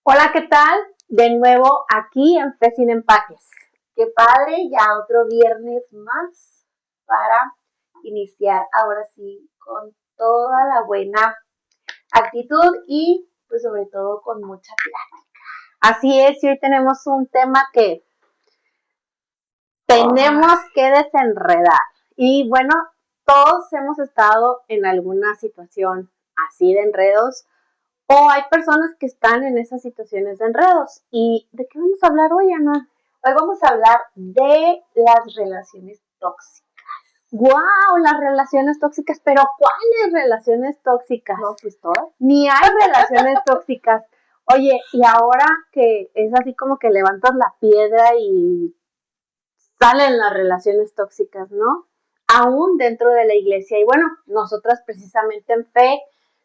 Hola, ¿qué tal? De nuevo aquí en Fe Sin Empaques. Qué padre, ya otro viernes más para iniciar ahora sí con toda la buena actitud y pues sobre todo con mucha plata. Así es, y hoy tenemos un tema que tenemos que desenredar. Y bueno, todos hemos estado en alguna situación así de enredos o hay personas que están en esas situaciones de enredos. ¿Y de qué vamos a hablar hoy, Ana? Hoy vamos a hablar de las relaciones tóxicas. ¡Wow! Las relaciones tóxicas, pero ¿cuáles relaciones tóxicas? No, pues todas. Ni hay relaciones tóxicas. Oye, y ahora que es así como que levantas la piedra y salen las relaciones tóxicas, ¿no? Aún dentro de la iglesia. Y bueno, nosotras precisamente en Fe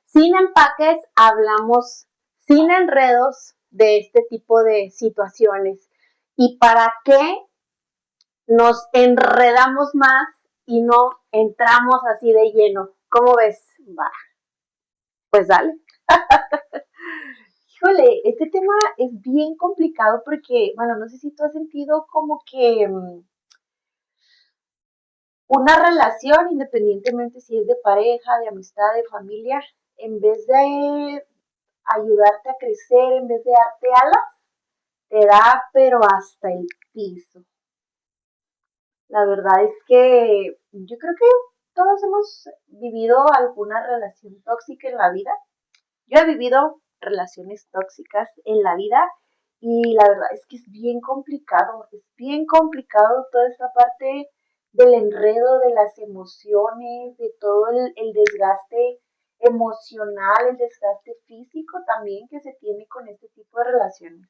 Sin Empaques hablamos sin enredos de este tipo de situaciones. ¿Y para qué nos enredamos más y no entramos así de lleno? ¿Cómo ves? Va. Pues dale. Híjole, este tema es bien complicado porque, bueno, no sé si tú has sentido como que una relación, independientemente si es de pareja, de amistad, de familia, en vez de ayudarte a crecer, en vez de darte alas, te da pero hasta el piso. La verdad es que yo creo que todos hemos vivido alguna relación tóxica en la vida. Yo he vivido relaciones tóxicas en la vida y la verdad es que es bien complicado toda esta parte del enredo, de las emociones, de todo el desgaste emocional, el desgaste físico también que se tiene con este tipo de relaciones.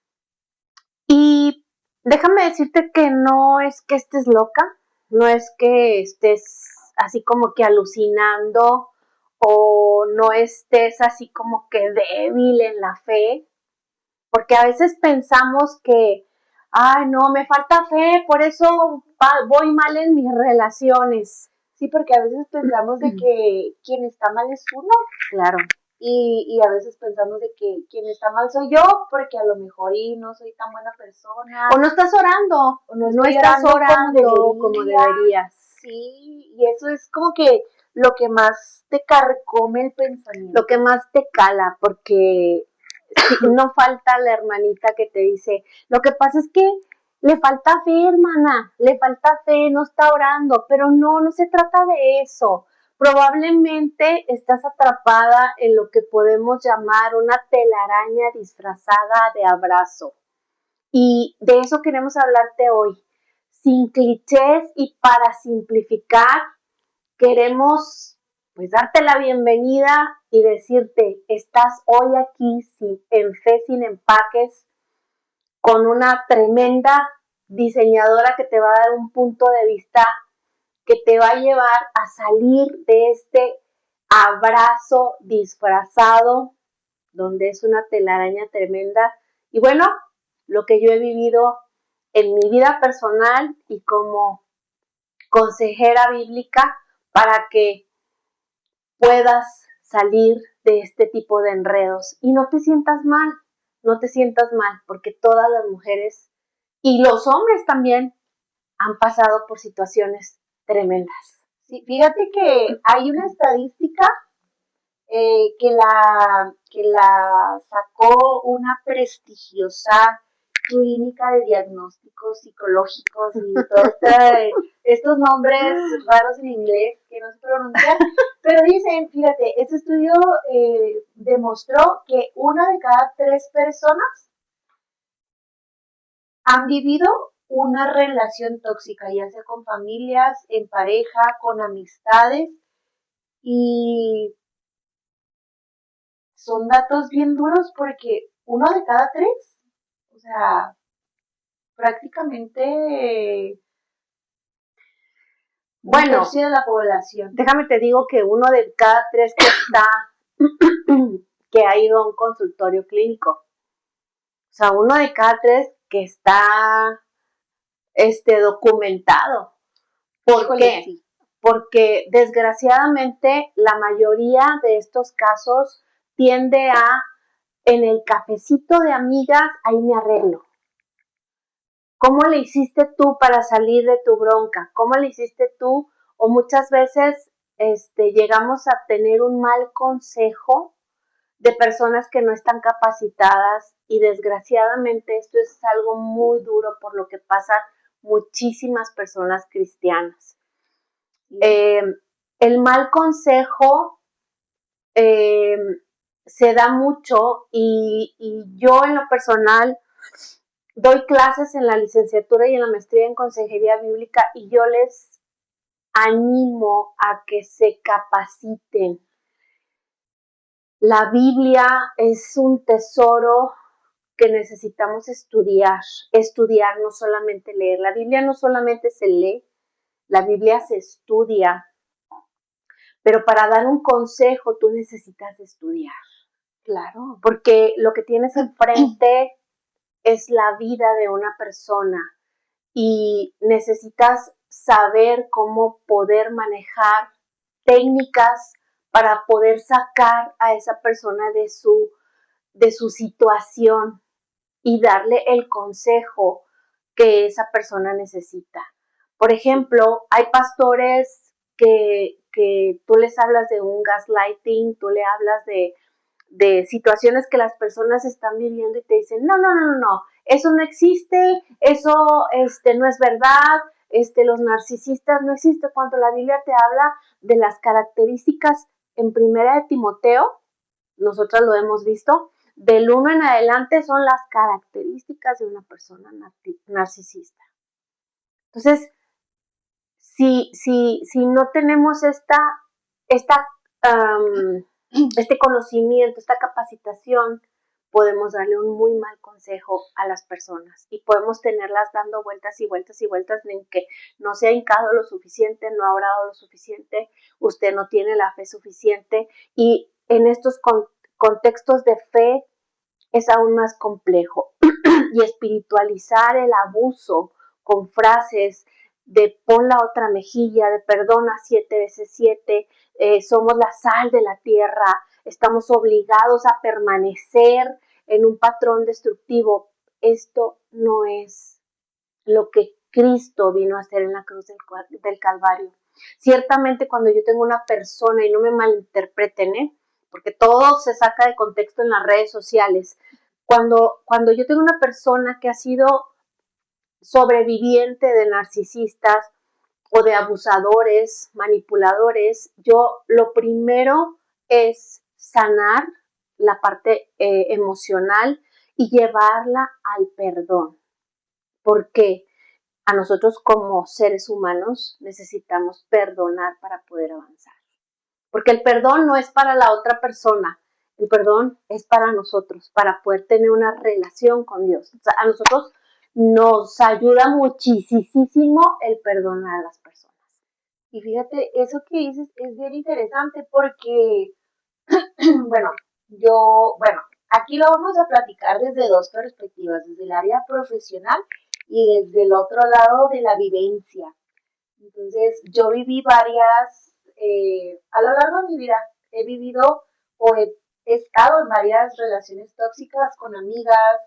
Y déjame decirte que no es que estés loca, no es que estés así como que alucinando o no estés así como que débil en la fe, porque a veces pensamos que, ay, no, me falta fe, por eso voy mal en mis relaciones. Sí, porque a veces pensamos de que quien está mal es uno. Claro. Y a veces pensamos de que quien está mal soy yo, porque a lo mejor y no soy tan buena persona. O no estás orando, o no estás orando como deberías. Sí, y eso es como que lo que más te carcome el pensamiento. Lo que más te cala, porque no falta la hermanita que te dice, lo que pasa es que le falta fe, hermana, le falta fe, no está orando, pero no se trata de eso. Probablemente estás atrapada en lo que podemos llamar una telaraña disfrazada de abrazo. Y de eso queremos hablarte hoy. Sin clichés y para simplificar, queremos pues darte la bienvenida y decirte, estás hoy aquí en Fe Sin Empaques con una tremenda diseñadora que te va a dar un punto de vista que te va a llevar a salir de este abrazo disfrazado donde es una telaraña tremenda. Y bueno, lo que yo he vivido en mi vida personal y como consejera bíblica para que puedas salir de este tipo de enredos y no te sientas mal, no te sientas mal, porque todas las mujeres y los hombres también han pasado por situaciones tremendas. Sí, fíjate que hay una estadística que la sacó una prestigiosa clínica de diagnósticos psicológicos y todos estos nombres raros en inglés que no se pronuncian, pero dicen, fíjate, este estudio demostró que una de cada 3 personas han vivido una relación tóxica, ya sea con familias, en pareja, con amistades, y son datos bien duros porque uno de cada 3, o sea, prácticamente un tercio de la población. Déjame te digo que uno de cada 3 que está, que ha ido a un consultorio clínico. O sea, uno de cada 3 que está documentado. ¿Por qué? Sí. Porque desgraciadamente la mayoría de estos casos tiende a en el cafecito de amigas, ahí me arreglo. ¿Cómo le hiciste tú para salir de tu bronca? ¿Cómo le hiciste tú? O muchas veces llegamos a tener un mal consejo de personas que no están capacitadas y desgraciadamente esto es algo muy duro por lo que pasan muchísimas personas cristianas. El mal consejo se da mucho y yo en lo personal doy clases en la licenciatura y en la maestría en consejería bíblica y yo les animo a que se capaciten. La Biblia es un tesoro que necesitamos estudiar, no solamente leer. La Biblia no solamente se lee, la Biblia se estudia, pero para dar un consejo tú necesitas estudiar. Claro. Porque lo que tienes enfrente es la vida de una persona y necesitas saber cómo poder manejar técnicas para poder sacar a esa persona de su situación y darle el consejo que esa persona necesita. Por ejemplo, hay pastores que tú les hablas de un gaslighting, tú le hablas de situaciones que las personas están viviendo y te dicen, no, eso no existe, eso no es verdad, los narcisistas no existen, cuando la Biblia te habla de las características en Primera de Timoteo, nosotros lo hemos visto, del 1 en adelante son las características de una persona narcisista. Entonces, si no tenemos este conocimiento, esta capacitación, podemos darle un muy mal consejo a las personas y podemos tenerlas dando vueltas y vueltas y vueltas en que no se ha hincado lo suficiente, no ha orado lo suficiente, usted no tiene la fe suficiente y en estos contextos de fe es aún más complejo y espiritualizar el abuso con frases de pon la otra mejilla, de perdona 7 veces 7, somos la sal de la tierra, estamos obligados a permanecer en un patrón destructivo. Esto no es lo que Cristo vino a hacer en la cruz del Calvario. Ciertamente cuando yo tengo una persona, y no me malinterpreten, porque todo se saca de contexto en las redes sociales, cuando yo tengo una persona que ha sido sobreviviente de narcisistas o de abusadores, manipuladores, yo lo primero es sanar la parte emocional y llevarla al perdón. Porque a nosotros como seres humanos necesitamos perdonar para poder avanzar. Porque el perdón no es para la otra persona, el perdón es para nosotros, para poder tener una relación con Dios. O sea, a nosotros nos ayuda muchísimo el perdonar a las personas. Y fíjate, eso que dices es bien interesante porque, bueno, aquí lo vamos a platicar desde dos perspectivas, desde el área profesional y desde el otro lado de la vivencia. Entonces, yo viví a lo largo de mi vida, he vivido o he estado en varias relaciones tóxicas con amigas,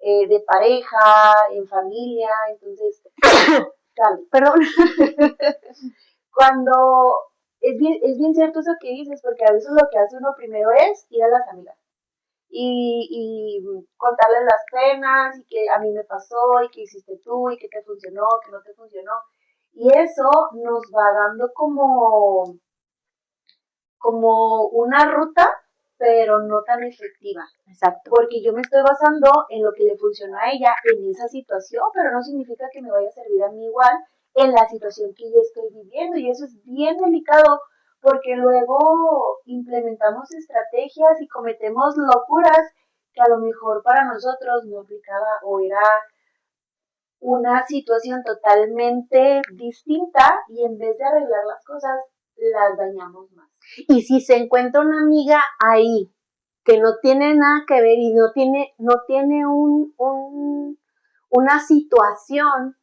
de pareja, en familia, entonces, perdón, cuando es bien cierto eso que dices, porque a veces lo que hace uno primero es ir a las amigas y contarles las penas y que a mí me pasó y que hiciste tú y que te funcionó, que no te funcionó. Y eso nos va dando como una ruta, pero no tan efectiva. Exacto. Porque yo me estoy basando en lo que le funcionó a ella en esa situación, pero no significa que me vaya a servir a mí igual en la situación que yo estoy viviendo. Y eso es bien delicado porque luego implementamos estrategias y cometemos locuras que a lo mejor para nosotros no aplicaba o era una situación totalmente distinta y en vez de arreglar las cosas, las dañamos más. Y si se encuentra una amiga ahí que no tiene nada que ver y no tiene una situación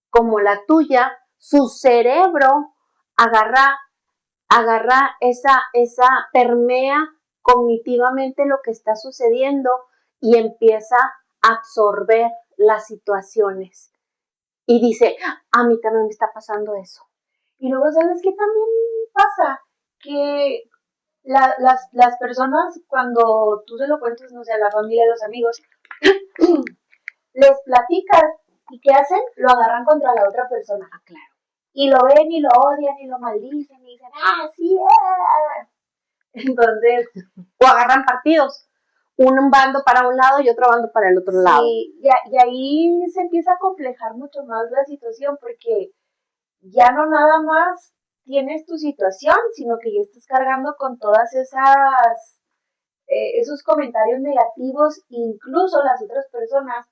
como la tuya, su cerebro agarra permea cognitivamente lo que está sucediendo y empieza a absorber las situaciones. Y dice, a mí también me está pasando eso. Y luego, ¿sabes qué también pasa? Que las personas, cuando tú se lo cuentas, no sé, a la familia, a los amigos, les platicas y ¿qué hacen? Lo agarran contra la otra persona. Ah, claro. Y lo ven y lo odian y lo maldicen y dicen, sí, Entonces, o agarran partidos, un bando para un lado y otro bando para el otro lado. Sí, y ahí se empieza a complejar mucho más la situación porque ya no nada más tienes tu situación, sino que ya estás cargando con todas esos comentarios negativos, incluso las otras personas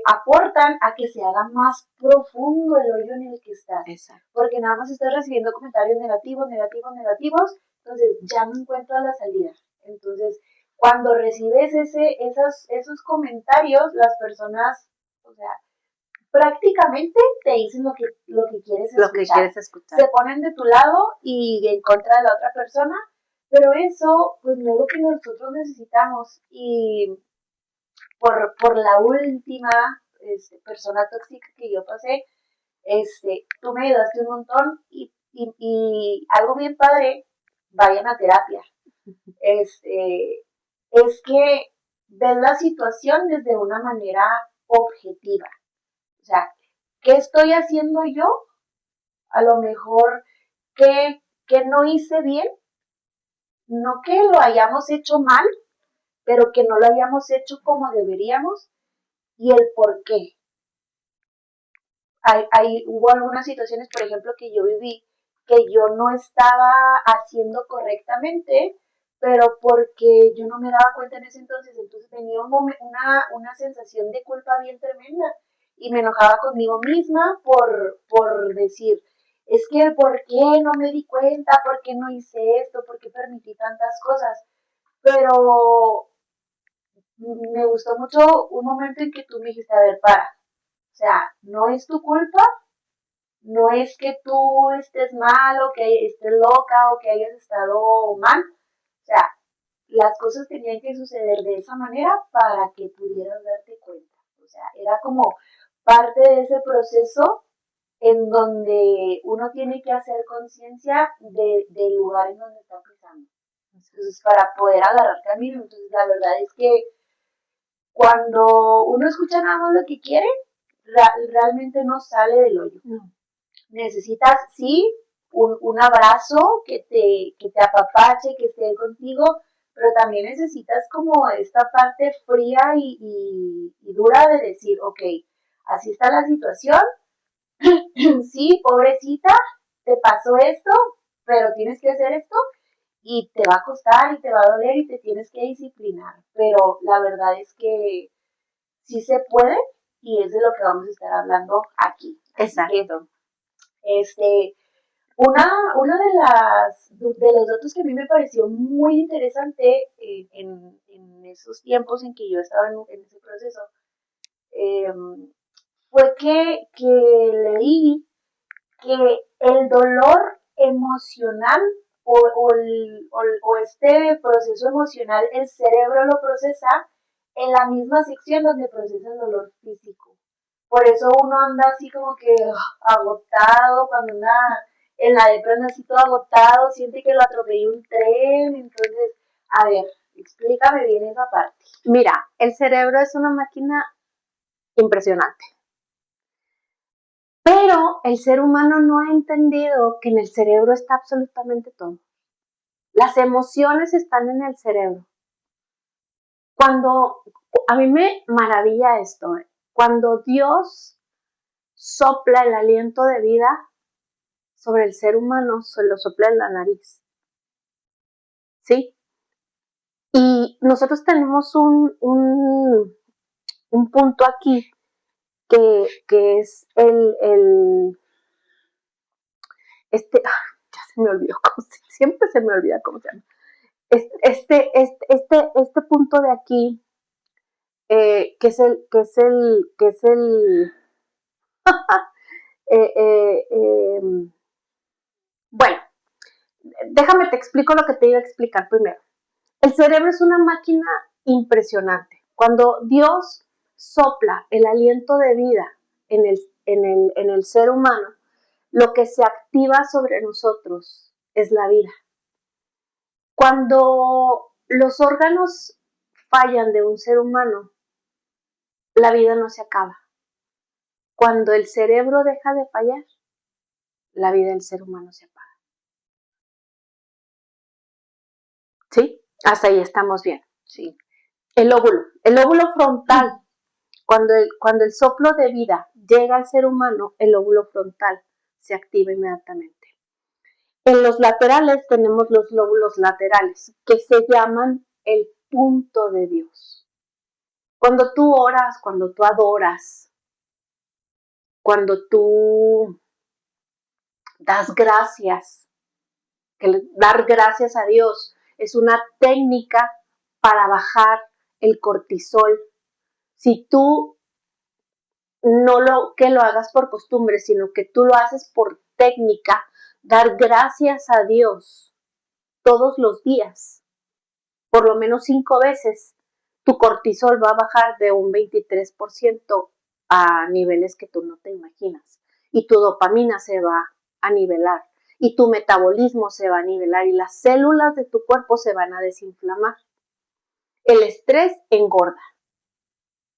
aportan a que se haga más profundo el hoyo en el que estás. Exacto. Porque nada más estás recibiendo comentarios negativos, entonces ya no encuentras la salida. Entonces, cuando recibes esos comentarios, las personas, o sea, prácticamente te dicen lo que quieres escuchar. Lo que quieres escuchar. Se ponen de tu lado y en contra de la otra persona, pero eso, pues no es lo que nosotros necesitamos. Y por la última persona tóxica que yo pasé, tú me ayudaste un montón y algo bien padre, vayan a terapia. Es que ves la situación desde una manera objetiva. O sea, ¿qué estoy haciendo yo? A lo mejor, ¿qué no hice bien? No que lo hayamos hecho mal, pero que no lo hayamos hecho como deberíamos y el por qué. Hubo algunas situaciones, por ejemplo, que yo viví que yo no estaba haciendo correctamente, pero porque yo no me daba cuenta en ese entonces tenía una sensación de culpa bien tremenda y me enojaba conmigo misma por decir, es que ¿por qué no me di cuenta? ¿Por qué no hice esto? ¿Por qué permití tantas cosas? Pero me gustó mucho un momento en que tú me dijiste, a ver, para, o sea, no es tu culpa, no es que tú estés mal o que estés loca o que hayas estado mal. O sea, las cosas tenían que suceder de esa manera para que pudieras darte cuenta. O sea, era como parte de ese proceso en donde uno tiene que hacer conciencia del lugar en donde está pisando. Entonces, para poder agarrar camino. Entonces, la verdad es que cuando uno escucha nada más lo que quiere, realmente no sale del hoyo. No. Necesitas, sí, un abrazo que te apapache, que esté contigo, pero también necesitas como esta parte fría y dura de decir, ok, así está la situación, sí, pobrecita, te pasó esto, pero tienes que hacer esto y te va a costar y te va a doler y te tienes que disciplinar, pero la verdad es que sí se puede y es de lo que vamos a estar hablando aquí. Exacto. Una de los datos que a mí me pareció muy interesante en esos tiempos en que yo estaba en ese proceso fue que leí que el dolor emocional o este proceso emocional, el cerebro lo procesa en la misma sección donde procesa el dolor físico. Por eso uno anda así como que agotado, cuando anda en la depresión así todo agotado, siente que lo atropelló un tren. Entonces, a ver, explícame bien esa parte. Mira, el cerebro es una máquina impresionante. Pero el ser humano no ha entendido que en el cerebro está absolutamente todo. Las emociones están en el cerebro. Cuando, a mí me maravilla esto, cuando Dios sopla el aliento de vida sobre el ser humano, se lo sopla en la nariz. ¿Sí? Y nosotros tenemos un punto aquí que es ya se me olvidó siempre se me olvida cómo se llama. Este punto de aquí, que es el eh, eh, eh, bueno, déjame te explico lo que te iba a explicar primero. El cerebro es una máquina impresionante. Cuando Dios sopla el aliento de vida en el ser humano, lo que se activa sobre nosotros es la vida. Cuando los órganos fallan de un ser humano, la vida no se acaba. Cuando el cerebro deja de fallar, la vida del ser humano se apaga. ¿Sí? Hasta ahí estamos bien. Sí. El óvulo frontal, cuando el soplo de vida llega al ser humano, el óvulo frontal se activa inmediatamente. En los laterales tenemos los lóbulos laterales, que se llaman el punto de Dios. Cuando tú oras, cuando tú adoras, cuando tú das gracias, que dar gracias a Dios es una técnica para bajar el cortisol. Si tú no lo hagas por costumbre, sino que tú lo haces por técnica, dar gracias a Dios todos los días, por lo menos 5 veces, tu cortisol va a bajar de un 23% a niveles que tú no te imaginas. Y tu dopamina se va a nivelar. Y tu metabolismo se va a nivelar. Y las células de tu cuerpo se van a desinflamar. El estrés engorda.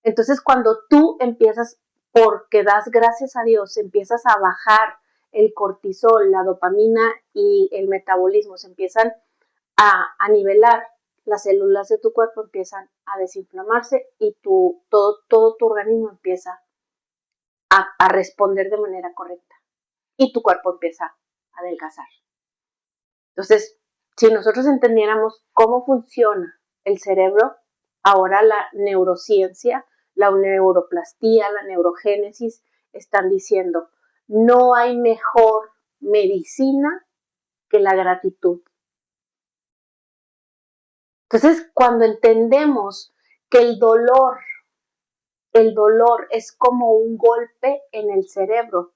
Entonces, cuando tú empiezas, porque das gracias a Dios, empiezas a bajar el cortisol, la dopamina y el metabolismo se empiezan a nivelar, las células de tu cuerpo empiezan a desinflamarse y todo tu organismo empieza a responder de manera correcta y tu cuerpo empieza a adelgazar. Entonces, si nosotros entendiéramos cómo funciona el cerebro, ahora la neurociencia, la neuroplastía, la neurogénesis están diciendo, no hay mejor medicina que la gratitud. Entonces, cuando entendemos que el dolor es como un golpe en el cerebro,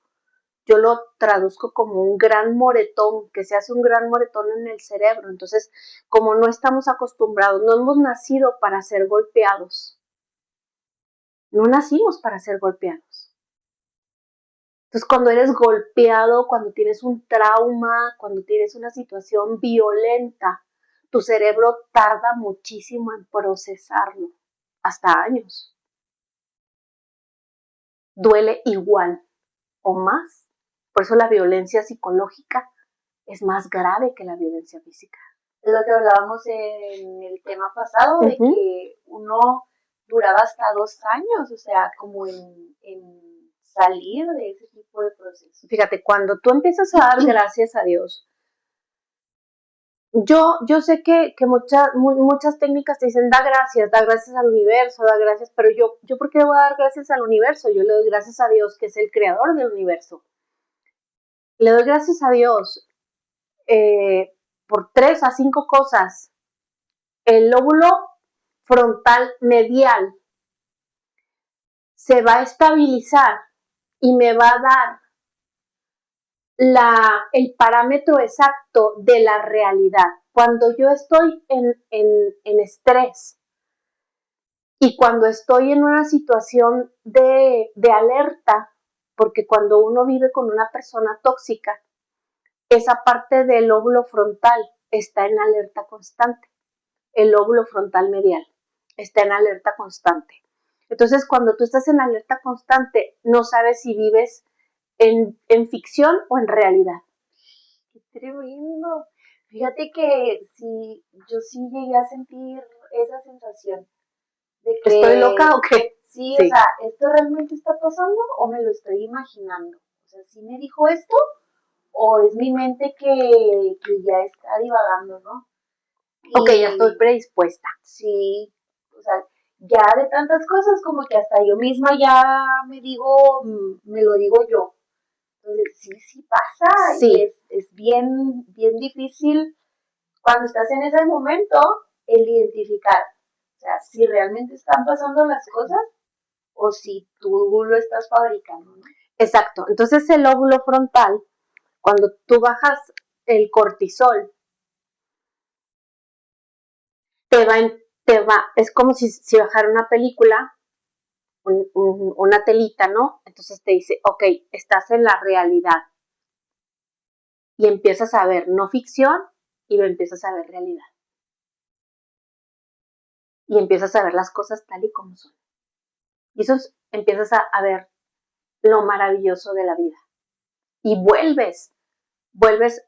yo lo traduzco como un gran moretón, que se hace un gran moretón en el cerebro. Entonces, como no estamos acostumbrados, no hemos nacido para ser golpeados. No nacimos para ser golpeados. Entonces, cuando eres golpeado, cuando tienes un trauma, cuando tienes una situación violenta, tu cerebro tarda muchísimo en procesarlo, hasta años. Duele igual o más. Por eso la violencia psicológica es más grave que la violencia física. Es lo que hablábamos en el tema pasado, de que uno duraba hasta 2 años, o sea, como en salir de ese tipo de procesos. Fíjate, cuando tú empiezas a dar gracias a Dios, yo sé que muchas técnicas te dicen, da gracias al universo, da gracias, pero yo ¿por qué voy a dar gracias al universo? Yo le doy gracias a Dios, que es el creador del universo. Le doy gracias a Dios por 3 a 5 cosas. El lóbulo frontal medial se va a estabilizar y me va a dar el parámetro exacto de la realidad. Cuando yo estoy en estrés y cuando estoy en una situación de alerta, porque cuando uno vive con una persona tóxica, esa parte del lóbulo frontal está en alerta constante. El lóbulo frontal medial está en alerta constante. Entonces, cuando tú estás en alerta constante, no sabes si vives en ficción o en realidad. ¡Qué tremendo! Fíjate que sí, yo sí llegué a sentir esa sensación de que... ¿Estoy loca o qué? Sí, o sea, ¿esto realmente está pasando o me lo estoy imaginando? O sea, ¿sí me dijo esto o es mi mente que ya está divagando, ¿no? Ok, ya estoy predispuesta. Sí, o sea, ya de tantas cosas como que hasta yo misma ya me digo, me lo digo yo. Entonces, sí pasa, sí. Y es bien difícil cuando estás en ese momento el identificar, o sea, si realmente están pasando las cosas o si tú lo estás fabricando, ¿no? Exacto, entonces el lóbulo frontal, cuando tú bajas el cortisol, es como si bajara una película, una telita, ¿no? Entonces te dice, ok, estás en la realidad. Y empiezas a ver no ficción y empiezas a ver realidad. Y empiezas a ver las cosas tal y como son. Y eso empiezas a ver lo maravilloso de la vida. Y vuelves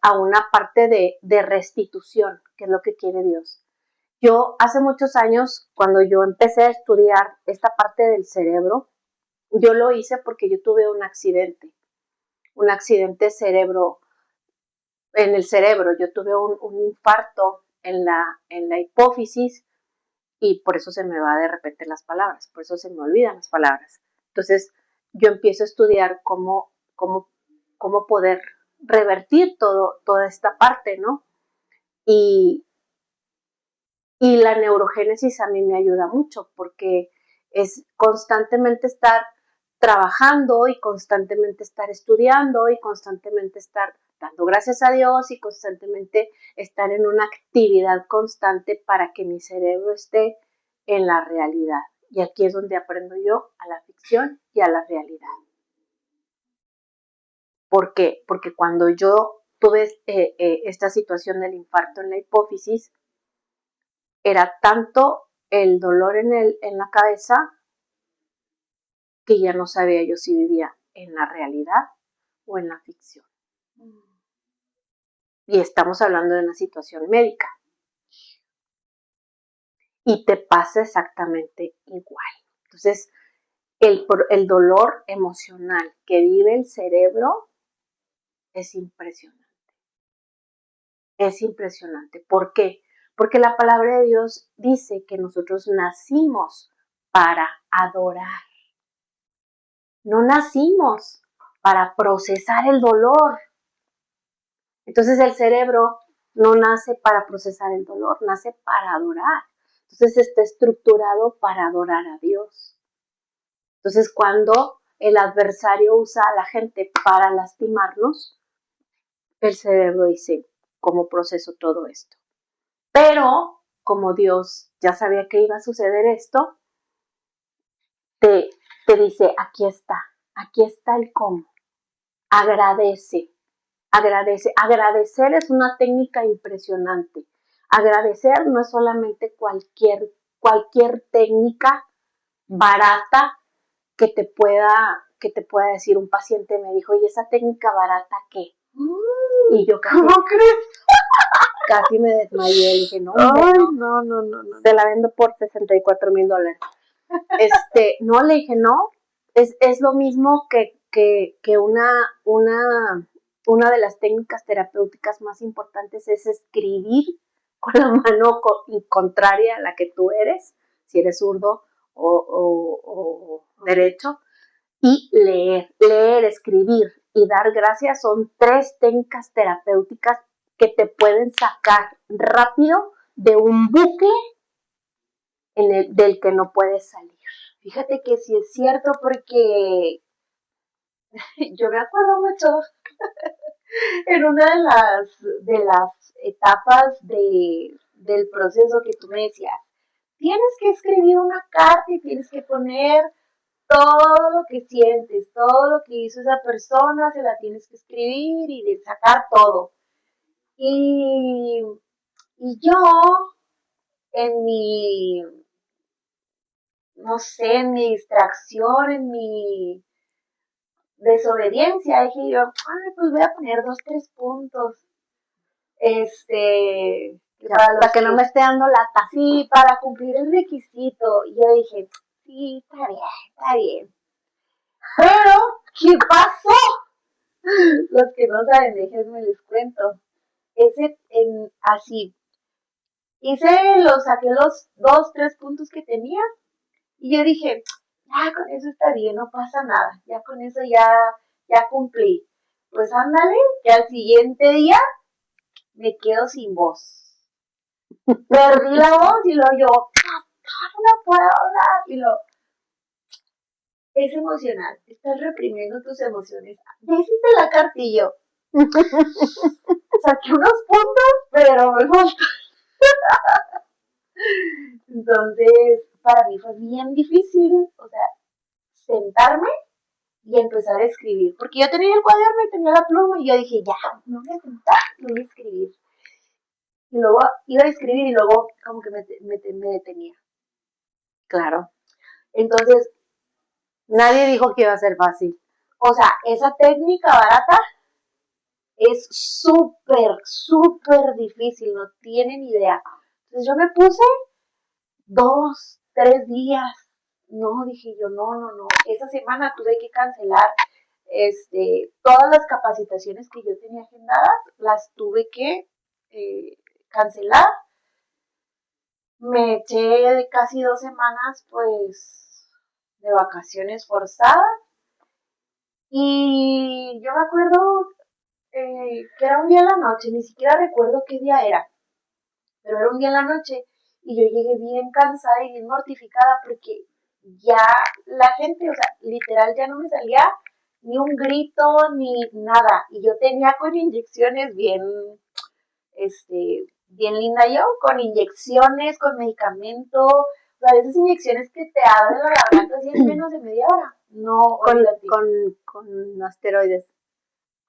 a una parte de restitución, que es lo que quiere Dios. Yo hace muchos años, cuando yo empecé a estudiar esta parte del cerebro, yo lo hice porque yo tuve un accidente cerebro, en el cerebro. Yo tuve un infarto en la hipófisis y por eso se me va de repente las palabras, por eso se me olvidan las palabras. Entonces, yo empiezo a estudiar cómo poder revertir toda esta parte, ¿no? Y la neurogénesis a mí me ayuda mucho porque es constantemente estar trabajando y constantemente estar estudiando y constantemente estar dando gracias a Dios y constantemente estar en una actividad constante para que mi cerebro esté en la realidad. Y aquí es donde aprendo yo a la ficción y a la realidad. ¿Por qué? Porque cuando yo tuve esta situación del infarto en la hipófisis, era tanto el dolor en la cabeza que ya no sabía yo si vivía en la realidad o en la ficción. Y estamos hablando de una situación médica. Y te pasa exactamente igual. Entonces, el dolor emocional que vive el cerebro es impresionante. Es impresionante. ¿Por qué? Porque la palabra de Dios dice que nosotros nacimos para adorar. No nacimos para procesar el dolor. Entonces el cerebro no nace para procesar el dolor, nace para adorar. Entonces está estructurado para adorar a Dios. Entonces cuando el adversario usa a la gente para lastimarnos, el cerebro dice, ¿cómo proceso todo esto? Pero como Dios ya sabía que iba a suceder esto, te dice, aquí está el cómo. Agradece. Agradecer es una técnica impresionante. Agradecer no es solamente cualquier técnica barata que te pueda decir un paciente. Me dijo, ¿y esa técnica barata qué? Y yo ¿Cómo crees? Casi me desmayé. Y dije, no, no. Te la vendo por $64,000. No, le dije, no. Es lo mismo que una de las técnicas terapéuticas más importantes es escribir con la mano contraria a la que tú eres, si eres zurdo o derecho, y leer, escribir y dar gracias son 3 técnicas terapéuticas que te pueden sacar rápido de un bucle del que no puedes salir. Fíjate que sí es cierto porque yo me acuerdo mucho en una de las etapas del proceso que tú me decías, tienes que escribir una carta y tienes que poner todo lo que sientes, todo lo que hizo esa persona, se la tienes que escribir y de sacar todo. Y yo en mi, no sé, en mi distracción, en mi desobediencia, dije yo, pues voy a poner 2, 3 puntos. Para que no me esté dando lata. Sí, para cumplir el requisito. Y yo dije, sí, está bien. Pero, ¿qué pasó? Los que no saben, déjenme les cuento. Así, saqué los 2, 3 puntos que tenía. Y yo dije, ya con eso está bien, no pasa nada. Ya con eso ya cumplí. Pues ándale, que al siguiente día me quedo sin voz. Perdí la voz y luego yo, no puedo hablar. Y es emocional, estás reprimiendo tus emociones. Ya hiciste la cartillo, Saqué unos puntos, pero me falta. Entonces, para mí fue bien difícil, o sea, sentarme y empezar a escribir. Porque yo tenía el cuaderno y tenía la pluma y yo dije, ya, me voy a sentar y voy a escribir. Y luego iba a escribir y luego como que me detenía. Claro. Entonces, nadie dijo que iba a ser fácil. O sea, esa técnica barata es súper difícil, no tienen idea. Entonces yo me puse 2, 3 días. No, dije yo, no. Esa semana tuve que cancelar todas las capacitaciones que yo tenía agendadas, las tuve que cancelar. Me eché casi 2 semanas, pues, de vacaciones forzadas. Y yo me acuerdo que era un día en la noche, ni siquiera recuerdo qué día era, pero era un día en la noche y yo llegué bien cansada y bien mortificada porque ya la gente, o sea, literal ya no me salía ni un grito ni nada y yo tenía con inyecciones bien, bien linda yo, con inyecciones, con medicamento, o sea, esas inyecciones que te abren la garganta así en menos de media hora. No, con asteroides.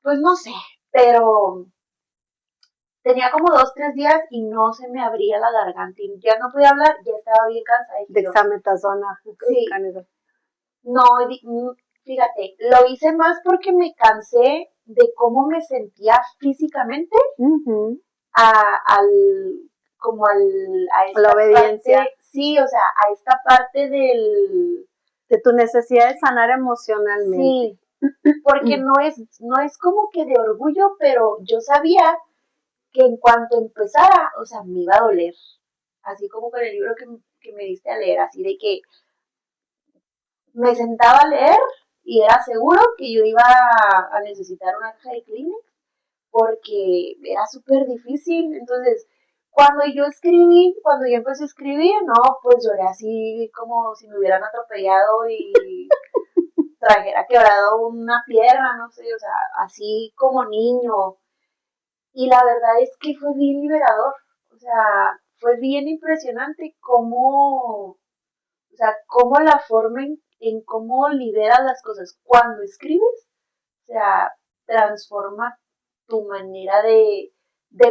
Pues no sé, pero tenía como 2, 3 días y no se me abría la garganta y ya no podía hablar, ya estaba bien cansada. Dexametasona. Sí. No, fíjate, lo hice más porque me cansé de cómo me sentía físicamente a la obediencia. Parte, sí, o sea, a esta parte de tu necesidad de sanar emocionalmente. Sí, porque no es como que de orgullo, pero yo sabía que en cuanto empezara, o sea, me iba a doler. Así como con el libro que me diste a leer, así de que me sentaba a leer y era seguro que yo iba a necesitar una caja de Kleenex porque era súper difícil. Entonces, cuando yo empecé a escribir, no, pues lloré así como si me hubieran atropellado y trajera quebrado una pierna, no sé, o sea, así como niño. Y la verdad es que fue bien liberador, o sea, fue bien impresionante cómo la forma en cómo liberas las cosas cuando escribes, o sea, transforma tu manera de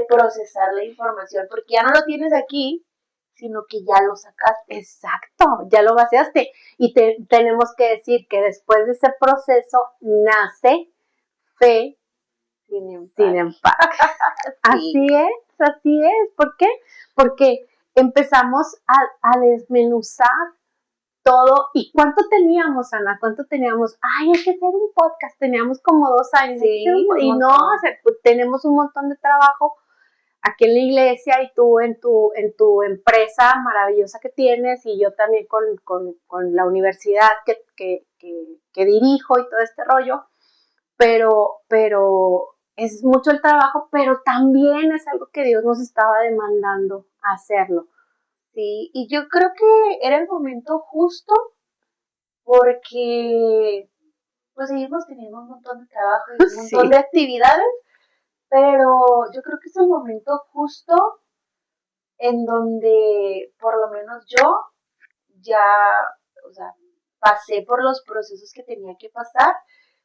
procesar la información, porque ya no lo tienes aquí, sino que ya lo sacaste. Exacto, ya lo vaciaste. Y tenemos que decir que después de ese proceso nace Fe sin empaque. Sí. Así es. ¿Por qué? Porque empezamos a desmenuzar todo. ¿Y cuánto teníamos, Ana? ¿Cuánto teníamos? Ay, hay que hacer un podcast. Teníamos como 2 años. Sí, y no, o sea, pues, tenemos un montón de trabajo aquí en la iglesia y tú en tu empresa maravillosa que tienes y yo también con la universidad que dirijo y todo este rollo, pero es mucho el trabajo, pero también es algo que Dios nos estaba demandando hacerlo. Sí, y yo creo que era el momento justo porque pues seguimos teniendo un montón de trabajo y un montón de actividades, pero yo creo que es el momento justo en donde por lo menos yo ya, o sea, pasé por los procesos que tenía que pasar,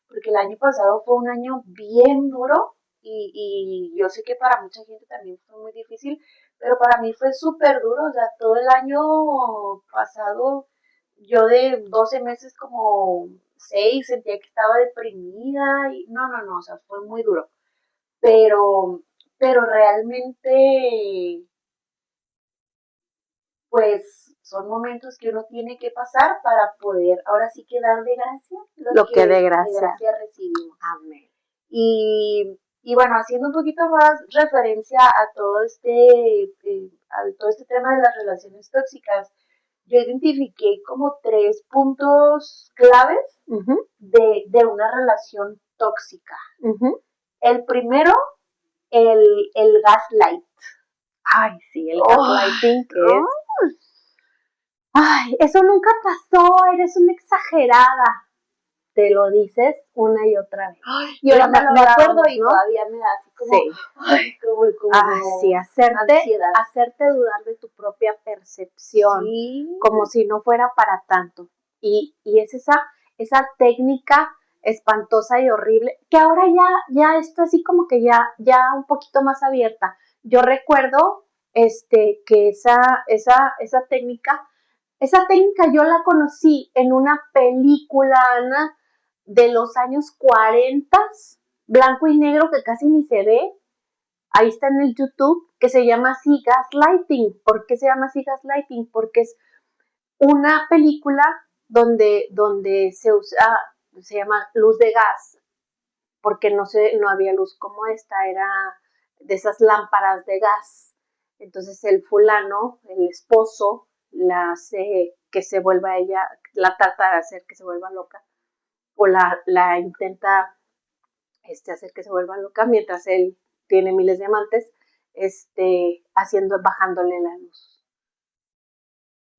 porque el año pasado fue un año bien duro y yo sé que para mucha gente también fue muy difícil, pero para mí fue súper duro, o sea, todo el año pasado, yo de 12 meses como 6 sentía que estaba deprimida y no, o sea, fue muy duro, pero realmente pues son momentos que uno tiene que pasar para poder ahora sí que dar de gracia lo que de gracia recibimos. Amén. Y bueno, haciendo un poquito más referencia a todo este tema de las relaciones tóxicas, yo identifiqué como 3 puntos claves de una relación tóxica. El primero, el gaslight. Ay, sí, el gaslighting que es. Ay, eso nunca pasó, eres una exagerada. te lo dices una y otra vez. Ay, y ahorita me acuerdo y todavía me da así como, sí. Ay, como sí, ansiedad. hacerte dudar de tu propia percepción, Sí. como si no fuera para tanto. Y es esa técnica espantosa y horrible, que ahora ya está así como que ya un poquito más abierta. Yo recuerdo que esa técnica yo la conocí en una película, Ana, de los años 40, blanco y negro, que casi ni se ve. Ahí está en el YouTube, que se llama así Gaslighting. ¿Por qué se llama así Gaslighting? Porque es una película donde se usa, se llama luz de gas, porque no había luz como esta, era de esas lámparas de gas. Entonces el fulano, el esposo, la hace que se vuelva ella, la trata de hacer que se vuelva loca, o la intenta hacer que se vuelva loca, mientras él tiene miles de amantes, bajándole la luz.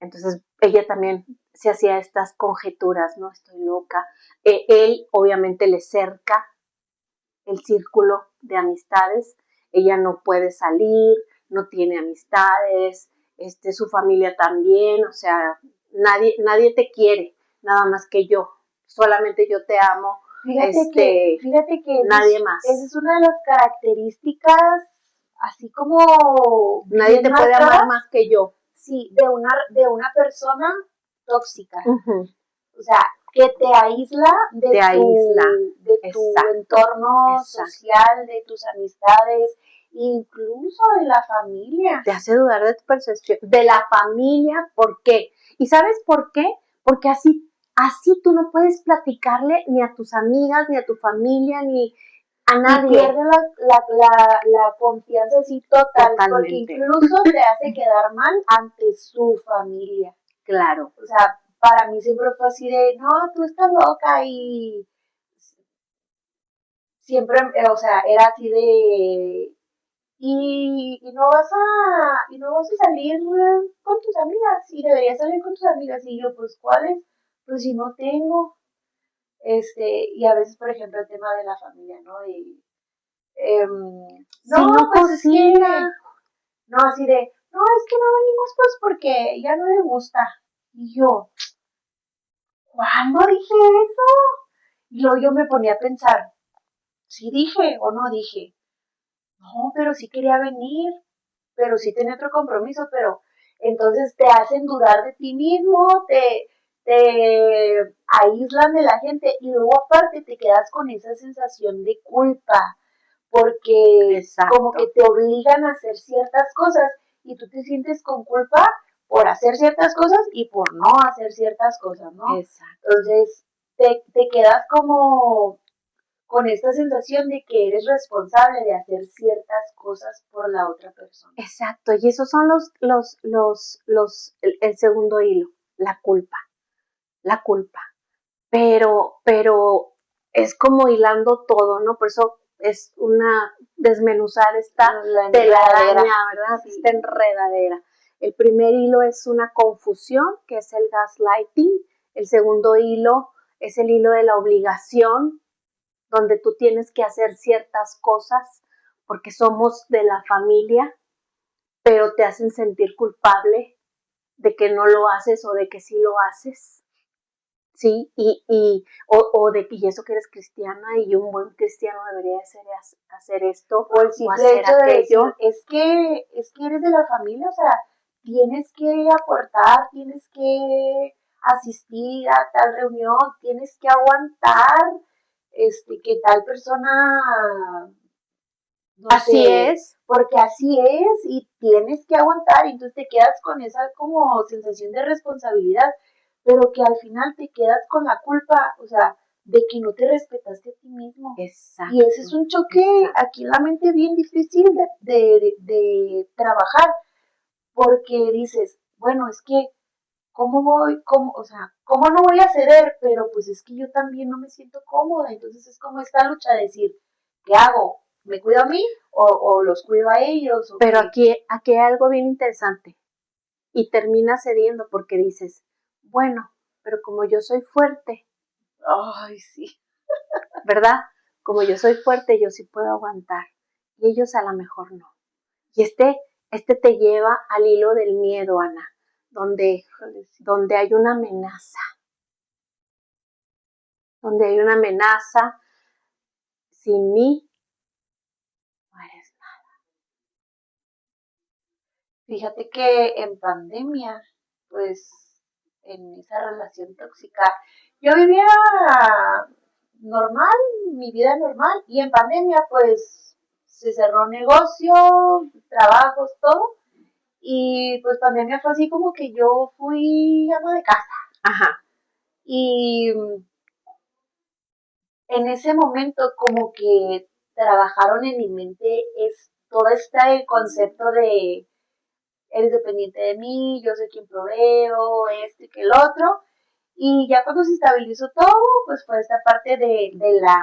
Entonces ella también se hacía estas conjeturas, ¿no? Estoy loca. Él obviamente le cerca el círculo de amistades, ella no puede salir, no tiene amistades, su familia también, o sea, nadie te quiere, nada más que yo, solamente yo te amo. Fíjate que nadie más. Esa es una de las características, así como nadie te puede amar más que yo. Sí, de una persona tóxica. O sea, que te aísla de tu entorno social, de tus amistades, incluso de la familia. Te hace dudar de tu percepción, de la familia. ¿Por qué? ¿Y sabes por qué? Porque así tú no puedes platicarle ni a tus amigas, ni a tu familia, ni a nadie. Y pierde la confianza así total, porque incluso te hace quedar mal ante su familia. Claro. O sea, para mí siempre fue así de, no, tú estás loca, y siempre, o sea, era así de, y no vas a salir con tus amigas, y deberías salir con tus amigas, y yo, pues, ¿cuáles? Pues si no tengo, y a veces, por ejemplo, el tema de la familia, ¿no? No, pues es que, no, así de, no, es que no venimos pues porque ya no le gusta, y yo, ¿cuándo dije eso? Y luego yo me ponía a pensar, ¿sí dije o no dije? No, pero sí quería venir, pero sí tenía otro compromiso, pero entonces te hacen dudar de ti mismo, te aíslan de la gente, y luego aparte te quedas con esa sensación de culpa, porque como que te obligan a hacer ciertas cosas y tú te sientes con culpa por hacer ciertas cosas y por no hacer ciertas cosas, ¿no? Exacto. Entonces te quedas como con esta sensación de que eres responsable de hacer ciertas cosas por la otra persona. Exacto, y esos son el segundo hilo, la culpa. Pero es como hilando todo, ¿no? Por eso es desmenuzar esta telaraña, ¿verdad? Sí. Esta enredadera. El primer hilo es una confusión, que es el gaslighting. El segundo hilo es el hilo de la obligación, donde tú tienes que hacer ciertas cosas porque somos de la familia, pero te hacen sentir culpable de que no lo haces o de que sí lo haces. Sí, o de que eso que eres cristiana y un buen cristiano debería hacer esto o el simple hecho de decir, es que eres de la familia, o sea, tienes que aportar, tienes que asistir a tal reunión, tienes que aguantar que tal persona no así sé, es, porque así es y tienes que aguantar, y entonces te quedas con esa como sensación de responsabilidad, pero que al final te quedas con la culpa, o sea, de que no te respetaste a ti mismo. Exacto. Y ese es un choque aquí en la mente bien difícil de trabajar, porque dices, bueno, es que ¿cómo no voy a ceder? Pero pues es que yo también no me siento cómoda, entonces es como esta lucha de decir, ¿qué hago? ¿Me cuido a mí o los cuido a ellos? Pero aquí hay algo bien interesante, y terminas cediendo porque dices, bueno, pero como yo soy fuerte, Ay, sí. ¿Verdad? Como yo soy fuerte, yo sí puedo aguantar. Y ellos a lo mejor no. Y este te lleva al hilo del miedo, Ana, donde hay una amenaza. Donde hay una amenaza, sin mí no eres nada. Fíjate que en pandemia, pues, en esa relación tóxica, yo vivía normal, mi vida normal, y en pandemia, pues, se cerró negocio, trabajos, todo, y pues pandemia fue así como que yo fui ama de casa. Ajá. Y en ese momento como que trabajaron en mi mente es todo este concepto de eres dependiente de mí, yo soy quien proveo, esto y que el otro. Y ya cuando se estabilizó todo, pues fue esta parte de la